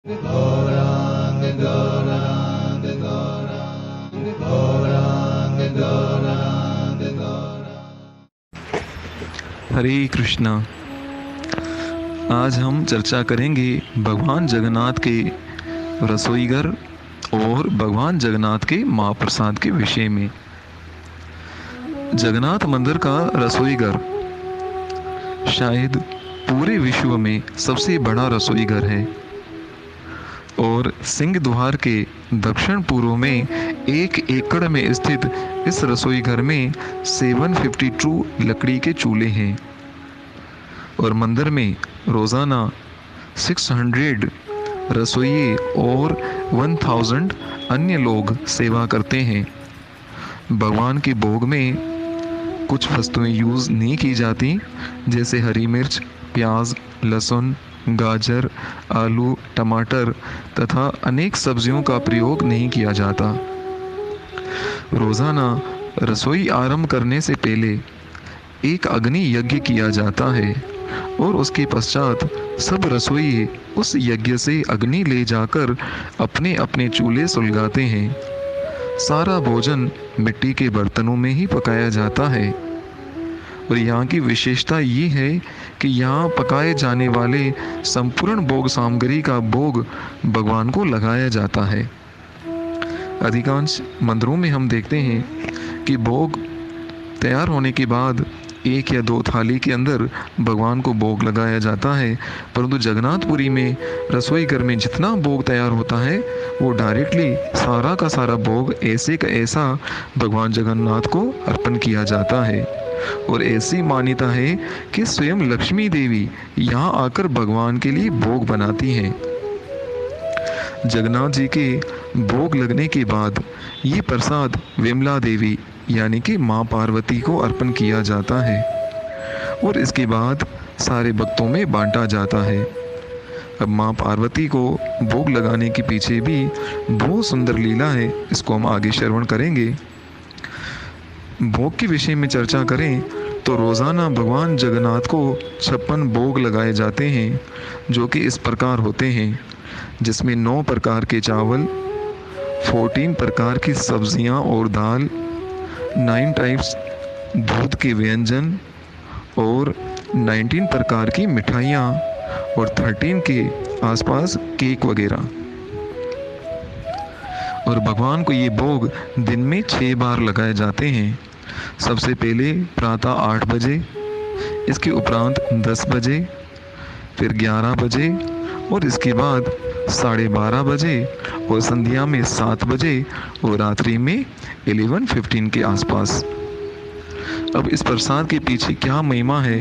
गौरांग गौरांग गौरांग गौरांग गौरांग गौरांग। हरे कृष्णा। आज हम चर्चा करेंगे भगवान जगन्नाथ के रसोईघर और भगवान जगन्नाथ के महाप्रसाद के विषय में। जगन्नाथ मंदिर का रसोईघर शायद पूरे विश्व में सबसे बड़ा रसोईघर है और सिंह द्वार के दक्षिण पूर्व में 1 एकड़ में स्थित इस रसोई घर में 752 लकड़ी के चूल्हे हैं और मंदिर में रोज़ाना 600 रसोइये और 1000 अन्य लोग सेवा करते हैं। भगवान के भोग में कुछ वस्तुएं यूज़ नहीं की जाती, जैसे हरी मिर्च, प्याज, लहसुन, गाजर, आलू, टमाटर तथा अनेक सब्जियों का प्रयोग नहीं किया जाता। रोज़ाना रसोई आरंभ करने से पहले एक अग्नि यज्ञ किया जाता है और उसके पश्चात सब रसोई उस यज्ञ से अग्नि ले जाकर अपने अपने चूल्हे सुलगाते हैं। सारा भोजन मिट्टी के बर्तनों में ही पकाया जाता है और यहाँ की विशेषता ये है कि यहाँ पकाए जाने वाले संपूर्ण भोग सामग्री का भोग भगवान को लगाया जाता है। अधिकांश मंदिरों में हम देखते हैं कि भोग तैयार होने के बाद 1 या 2 थाली के अंदर भगवान को भोग लगाया जाता है, परंतु जगन्नाथपुरी में रसोई घर में जितना भोग तैयार होता है वो डायरेक्टली सारा का सारा भोग ऐसे का ऐसा भगवान जगन्नाथ को अर्पण किया जाता है। और ऐसी मान्यता है कि स्वयं लक्ष्मी देवी यहाँ आकर भगवान के लिए भोग बनाती हैं। जगन्नाथ जी के भोग लगने के बाद ये प्रसाद विमला देवी यानी कि माँ पार्वती को अर्पण किया जाता है और इसके बाद सारे भक्तों में बांटा जाता है। अब माँ पार्वती को भोग लगाने के पीछे भी बहुत सुंदर लीला है, इसको हम आगे श्रवण करेंगे। भोग के विषय में चर्चा करें तो रोज़ाना भगवान जगन्नाथ को 56 भोग लगाए जाते हैं, जो कि इस प्रकार होते हैं, जिसमें 9 प्रकार के चावल, 14 प्रकार की सब्जियां और दाल, 9 टाइप्स दूध के व्यंजन और 19 प्रकार की मिठाइयाँ और 13 के आसपास केक वगैरह। और भगवान को ये भोग दिन में 6 बार लगाए जाते हैं। सबसे पहले प्रातः 8 बजे, इसके उपरांत 10 बजे, फिर 11 बजे और इसके बाद 12:30 बजे और संध्या में 7 बजे और रात्रि में 11:15 के आसपास। अब इस प्रसाद के पीछे क्या महिमा है,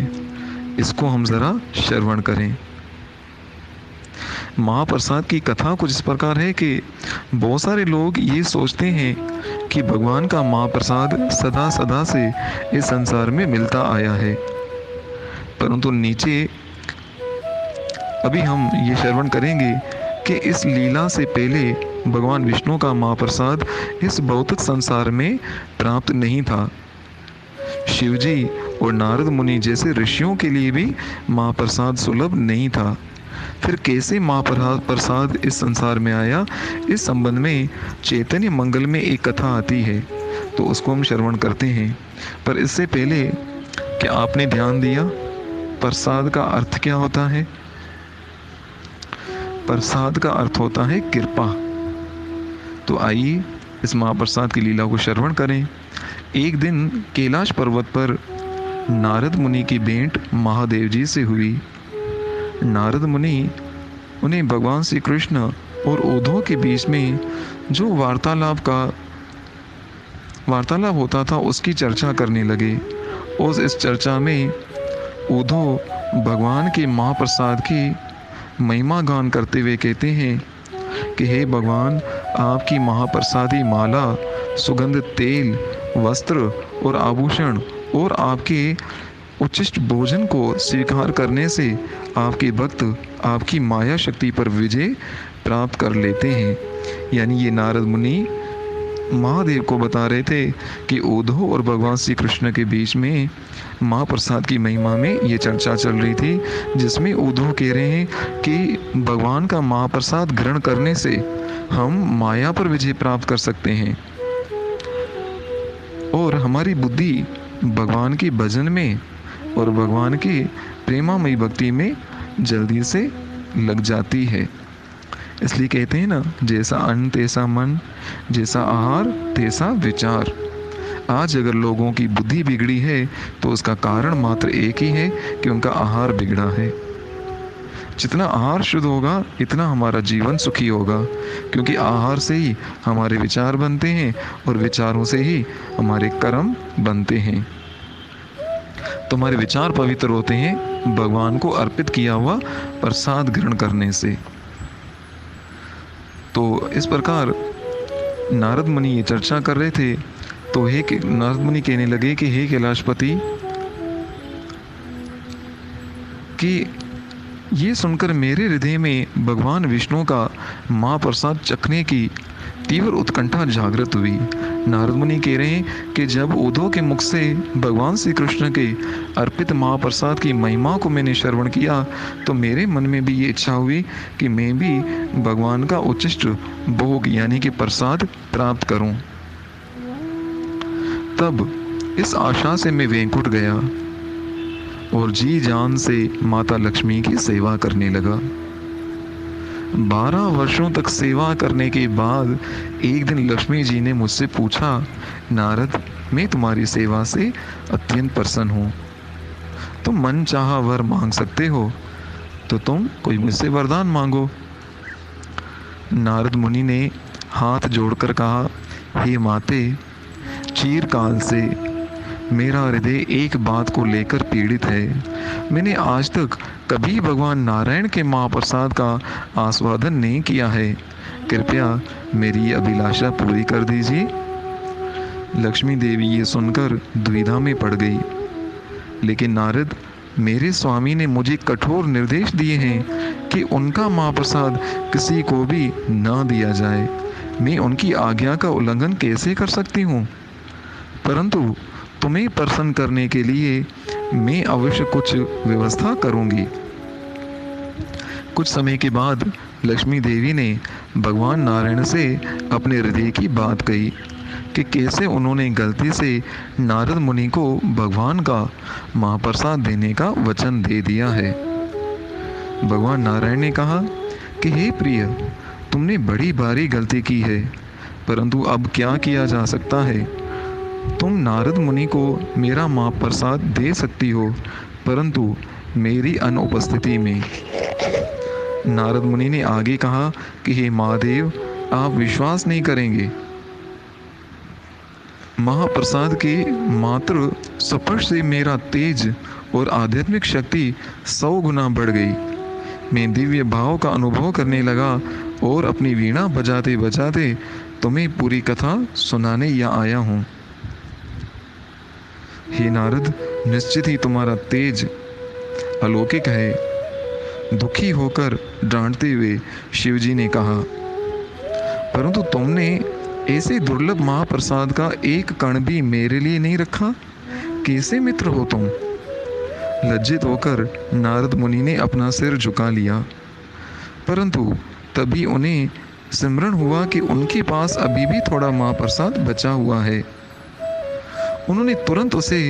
इसको हम ज़रा श्रवण करें। महाप्रसाद की कथा कुछ इस प्रकार है कि बहुत सारे लोग ये सोचते हैं कि भगवान का महाप्रसाद सदा सदा से इस संसार में मिलता आया है, परंतु नीचे अभी हम ये श्रवण करेंगे कि इस लीला से पहले भगवान विष्णु का महाप्रसाद इस भौतिक संसार में प्राप्त नहीं था। शिवजी और नारद मुनि जैसे ऋषियों के लिए भी महाप्रसाद सुलभ नहीं था। फिर कैसे महाप्रसाद इस संसार में आया, इस संबंध में चैतन्य मंगल में एक कथा आती है, तो उसको हम श्रवण करते हैं। पर इससे पहले क्या आपने ध्यान दिया प्रसाद का अर्थ क्या होता है? प्रसाद का अर्थ होता है कृपा। तो आइए इस महाप्रसाद की लीला को श्रवण करें। एक दिन कैलाश पर्वत पर नारद मुनि की भेंट महादेव जी से हुई। नारद मुनि उन्हें भगवान श्री कृष्ण और उद्धव के बीच में जो वार्तालाप होता था उसकी चर्चा करने लगे और इस चर्चा में उद्धव भगवान के महाप्रसाद की महिमा गान करते हुए कहते हैं कि हे भगवान, आपकी महाप्रसादी माला, सुगंध तेल, वस्त्र और आभूषण और आपके उच्छिष्ट भोजन को स्वीकार करने से आपके भक्त आपकी माया शक्ति पर विजय प्राप्त कर लेते हैं। यानी ये नारद मुनि महादेव को बता रहे थे कि उद्धव और भगवान श्री कृष्ण के बीच में महाप्रसाद की महिमा में ये चर्चा चल रही थी, जिसमें उद्धव कह रहे हैं कि भगवान का महाप्रसाद ग्रहण करने से हम माया पर विजय प्राप्त कर सकते हैं और हमारी बुद्धि भगवान के भजन में और भगवान के प्रेमामयी भक्ति में जल्दी से लग जाती है। इसलिए कहते हैं ना, जैसा अन्न तैसा मन, जैसा आहार तैसा विचार। आज अगर लोगों की बुद्धि बिगड़ी है तो उसका कारण मात्र एक ही है कि उनका आहार बिगड़ा है। जितना आहार शुद्ध होगा इतना हमारा जीवन सुखी होगा, क्योंकि आहार से ही हमारे विचार बनते हैं और विचारों से ही हमारे कर्म बनते हैं। तो हमारे विचार पवित्र होते हैं भगवान को अर्पित किया हुआ प्रसाद ग्रहण करने से। तो इस प्रकार नारद मुनि ये चर्चा कर रहे थे। तो नारद मुनि कहने लगे कि हे कैलाशपति, कि ये सुनकर मेरे हृदय में भगवान विष्णु का महाप्रसाद चखने की तीव्र उत्कंठा जागृत हुई। नारद मुनि कह रहे हैं कि जब उद्धव के मुख से भगवान श्री कृष्ण के अर्पित महाप्रसाद की महिमा को मैंने श्रवण किया तो मेरे मन में भी ये इच्छा हुई कि मैं भी भगवान का उच्चिष्ट भोग यानी कि प्रसाद प्राप्त करूं। तब इस आशा से मैं वैकुंठ गया और जी जान से माता लक्ष्मी की सेवा करने लगा। 12 वर्षों तक सेवा करने के बाद एक दिन लक्ष्मी जी ने मुझसे पूछा, नारद, मैं तुम्हारी सेवा से अत्यंत प्रसन्न हूँ, तुम मन चाहा वर मांग सकते हो, तो तुम कोई मुझसे वरदान मांगो। नारद मुनि ने हाथ जोड़कर कहा, हे माते, चिरकाल से मेरा हृदय एक बात को लेकर पीड़ित है। मैंने आज तक कभी भगवान नारायण के महाप्रसाद का आस्वादन नहीं किया है। कृपया मेरी अभिलाषा पूरी कर दीजिए। लक्ष्मी देवी ये सुनकर दुविधा में पड़ गई। लेकिन नारद, मेरे स्वामी ने मुझे कठोर निर्देश दिए हैं कि उनका महाप्रसाद किसी को भी न दिया जाए। मैं उनकी आज्ञा का उल्लंघन कैसे कर सकती हूँ? परंतु तुम्हें प्रसन्न करने के लिए मैं अवश्य कुछ व्यवस्था करूंगी। कुछ समय के बाद लक्ष्मी देवी ने भगवान नारायण से अपने हृदय की बात कही कि कैसे उन्होंने गलती से नारद मुनि को भगवान का महाप्रसाद देने का वचन दे दिया है। भगवान नारायण ने कहा कि हे प्रिय, तुमने बड़ी भारी गलती की है, परंतु अब क्या किया जा सकता है। तुम नारद मुनि को मेरा महाप्रसाद दे सकती हो, परंतु मेरी अनुपस्थिति में। नारद मुनि ने आगे कहा कि हे महादेव, आप विश्वास नहीं करेंगे, महाप्रसाद के मात्र स्पर्श से मेरा तेज और आध्यात्मिक शक्ति 100 गुना बढ़ गई। मैं दिव्य भाव का अनुभव करने लगा और अपनी वीणा बजाते बजाते तुम्हें पूरी कथा सुनाने यहाँ आया हूँ। हे नारद, निश्चित ही तुम्हारा तेज अलौकिक है। दुखी होकर डांटते हुए शिवजी ने कहा, परंतु तुमने ऐसे दुर्लभ महाप्रसाद का एक कण भी मेरे लिए नहीं रखा, कैसे मित्र हो तुम? लज्जित होकर नारद मुनि ने अपना सिर झुका लिया, परंतु तभी उन्हें स्मरण हुआ कि उनके पास अभी भी थोड़ा महाप्रसाद बचा हुआ है। उन्होंने तुरंत उसे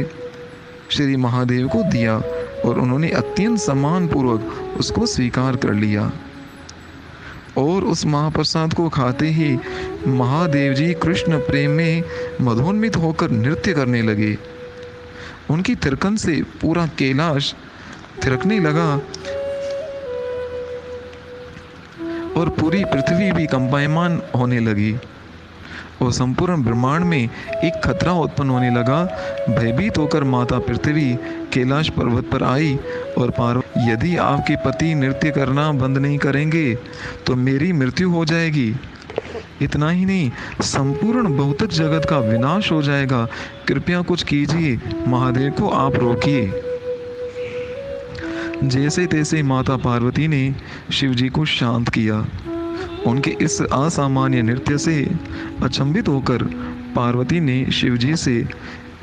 श्री महादेव को दिया और उन्होंने अत्यंत सम्मान पूर्वक उसको स्वीकार कर लिया। और उस महाप्रसाद को खाते ही महादेव जी कृष्ण प्रेम में मदोन्मित होकर नृत्य करने लगे। उनकी थिरकन से पूरा कैलाश थिरकने लगा और पूरी पृथ्वी भी कंपायमान होने लगी और संपूर्ण ब्रह्मांड में एक खतरा उत्पन्न होने लगा। भयभीत होकर माता पृथ्वी कैलाश पर्वत पर आई और पार्वती, यदि आपके पति नृत्य करना बंद नहीं करेंगे तो मेरी मृत्यु हो जाएगी। इतना ही नहीं, संपूर्ण भौतिक जगत का विनाश हो जाएगा। कृपया कुछ कीजिए, महादेव को आप रोकिए। जैसे तैसे माता पार्वती ने शिव जी को शांत किया उनके इस असामान्य नृत्य से अचंभित होकर पार्वती ने शिवजी से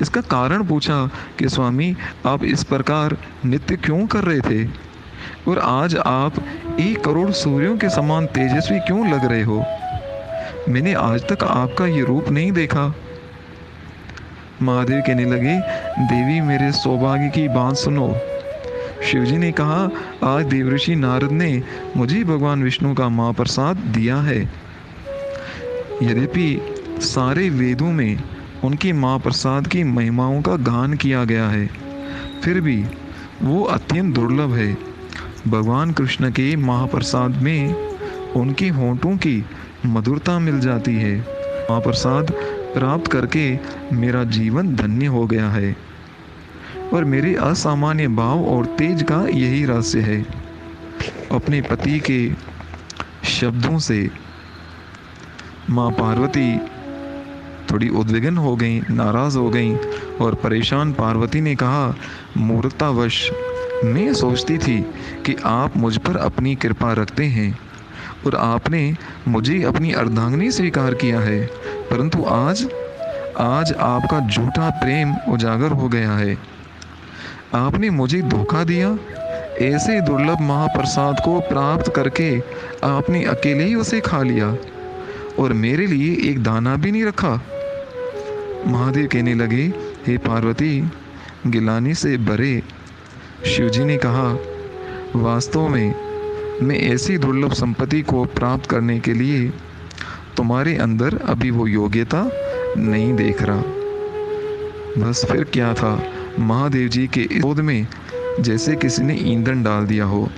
इसका कारण पूछा कि स्वामी, आप इस प्रकार नृत्य क्यों कर रहे थे और आज आप 1 करोड़ सूर्यों के समान तेजस्वी क्यों लग रहे हो? मैंने आज तक आपका ये रूप नहीं देखा। महादेव कहने लगे, देवी मेरे सौभाग्य की बात सुनो। शिवजी ने कहा, आज देवऋषि नारद ने मुझे भगवान विष्णु का महाप्रसाद दिया है। यद्यपि सारे वेदों में उनके महाप्रसाद की महिमाओं का गान किया गया है, फिर भी वो अत्यंत दुर्लभ है। भगवान कृष्ण के महाप्रसाद में उनके होंठों की मधुरता मिल जाती है। महाप्रसाद प्राप्त करके मेरा जीवन धन्य हो गया है और मेरे असामान्य भाव और तेज का यही रहस्य है। अपने पति के शब्दों से माँ पार्वती थोड़ी उद्विग्न हो गई, नाराज हो गई और परेशान पार्वती ने कहा, मूर्खतावश मैं सोचती थी कि आप मुझ पर अपनी कृपा रखते हैं और आपने मुझे अपनी अर्धांगिनी स्वीकार किया है, परंतु आज आपका झूठा प्रेम उजागर हो गया है। आपने मुझे धोखा दिया। ऐसे दुर्लभ महाप्रसाद को प्राप्त करके आपने अकेले ही उसे खा लिया और मेरे लिए एक दाना भी नहीं रखा। महादेव कहने लगे, हे पार्वती, गिलानी से भरे शिवजी ने कहा, वास्तव में मैं ऐसी दुर्लभ संपत्ति को प्राप्त करने के लिए तुम्हारे अंदर अभी वो योग्यता नहीं देख रहा। बस फिर क्या था, महादेव जी के क्रोध में जैसे किसी ने ईंधन डाल दिया हो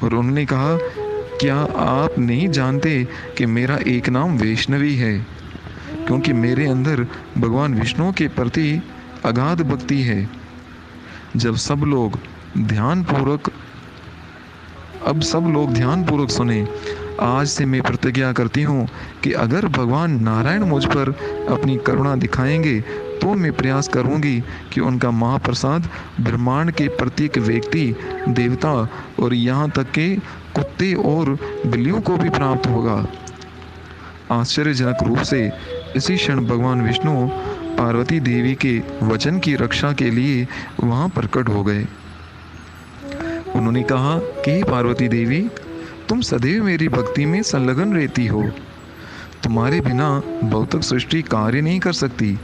और उन्होंने कहा, क्या आप नहीं जानते कि मेरा एक नाम वैष्णवी है, क्योंकि मेरे अंदर भगवान विष्णु के प्रति अगाध भक्ति है। अब सब लोग ध्यानपूर्वक सुने। आज से मैं प्रतिज्ञा करती हूँ कि अगर भगवान नारायण मुझ पर अपनी करुणा दिखाएंगे तो मैं प्रयास करूँगी कि उनका महाप्रसाद ब्रह्मांड के प्रत्येक व्यक्ति, देवता और यहाँ तक के कुत्ते और बिल्लियों को भी प्राप्त होगा। आश्चर्यजनक रूप से इसी क्षण भगवान विष्णु पार्वती देवी के वचन की रक्षा के लिए वहाँ प्रकट हो गए। उन्होंने कहा कि पार्वती देवी, तुम सदैव मेरी भक्ति में संलग्न रहती हो। तुम्हारे बिना भौतिक सृष्टि कार्य नहीं कर सकती।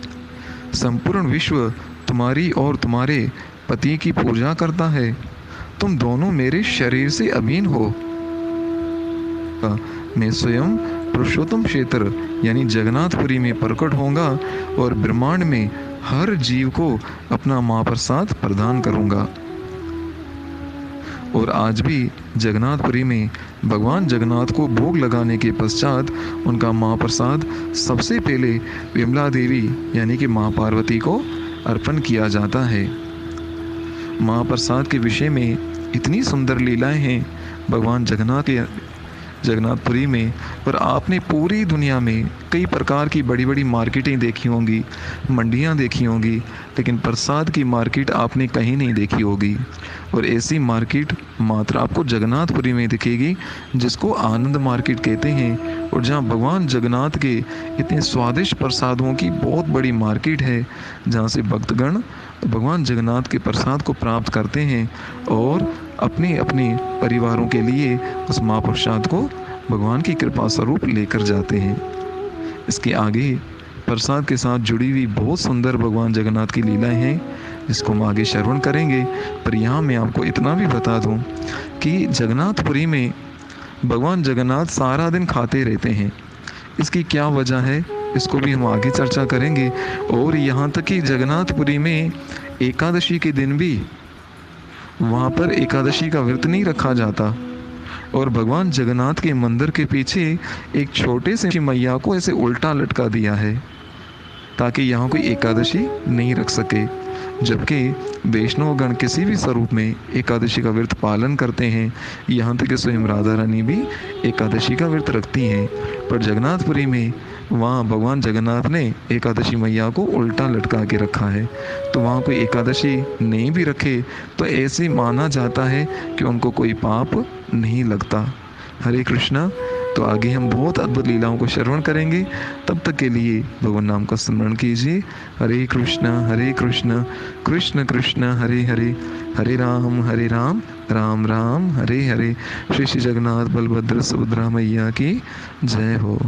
संपूर्ण विश्व तुम्हारी और तुम्हारे पति की पूजा करता है। तुम दोनों मेरे शरीर से अभिन्न हो। मैं स्वयं पुरुषोत्तम क्षेत्र यानी जगन्नाथपुरी में प्रकट होऊंगा और ब्रह्मांड में हर जीव को अपना महाप्रसाद प्रदान करूंगा। और आज भी जगन्नाथपुरी में भगवान जगन्नाथ को भोग लगाने के पश्चात उनका महाप्रसाद सबसे पहले विमला देवी यानी कि माँ पार्वती को अर्पण किया जाता है। महाप्रसाद के विषय में इतनी सुंदर लीलाएं हैं भगवान जगन्नाथपुरी में, पर आपने पूरी दुनिया में कई प्रकार की बड़ी बड़ी मार्केटें देखी होंगी, मंडियां देखी होंगी, लेकिन प्रसाद की मार्केट आपने कहीं नहीं देखी होगी। और ऐसी मार्केट मात्र आपको जगन्नाथपुरी में दिखेगी, जिसको आनंद मार्केट कहते हैं, और जहां भगवान जगन्नाथ के इतने स्वादिष्ट प्रसादों की बहुत बड़ी मार्केट है, जहां से भक्तगण भगवान जगन्नाथ के प्रसाद को प्राप्त करते हैं और अपने अपने परिवारों के लिए उस महाप्रसाद को भगवान की कृपा स्वरूप लेकर जाते हैं। इसके आगे प्रसाद के साथ जुड़ी हुई बहुत सुंदर भगवान जगन्नाथ की लीलाएं हैं, जिसको हम आगे श्रवण करेंगे। पर यहाँ मैं आपको इतना भी बता दूं कि जगन्नाथपुरी में भगवान जगन्नाथ सारा दिन खाते रहते हैं। इसकी क्या वजह है, इसको भी हम आगे चर्चा करेंगे। और यहाँ तक कि जगन्नाथपुरी में एकादशी के दिन भी वहाँ पर एकादशी का व्रत नहीं रखा जाता, और भगवान जगन्नाथ के मंदिर के पीछे एक छोटे से मैया को ऐसे उल्टा लटका दिया है ताकि यहाँ कोई एकादशी नहीं रख सके। जबकि वैष्णव गण किसी भी स्वरूप में एकादशी का व्रत पालन करते हैं, यहाँ तक कि स्वयं राधा रानी भी एकादशी का व्रत रखती हैं। पर जगन्नाथपुरी में वहाँ भगवान जगन्नाथ ने एकादशी मैया को उल्टा लटका के रखा है, तो वहाँ कोई एकादशी नहीं भी रखे तो ऐसे माना जाता है कि उनको कोई पाप नहीं लगता। हरे कृष्णा। तो आगे हम बहुत अद्भुत लीलाओं को श्रवण करेंगे। तब तक के लिए भगवान नाम का स्मरण कीजिए। हरे कृष्ण कृष्ण कृष्ण हरे हरे, हरे राम राम राम हरे हरे। श्री श्री जगन्नाथ बलभद्र सुभद्रा मैया की जय हो।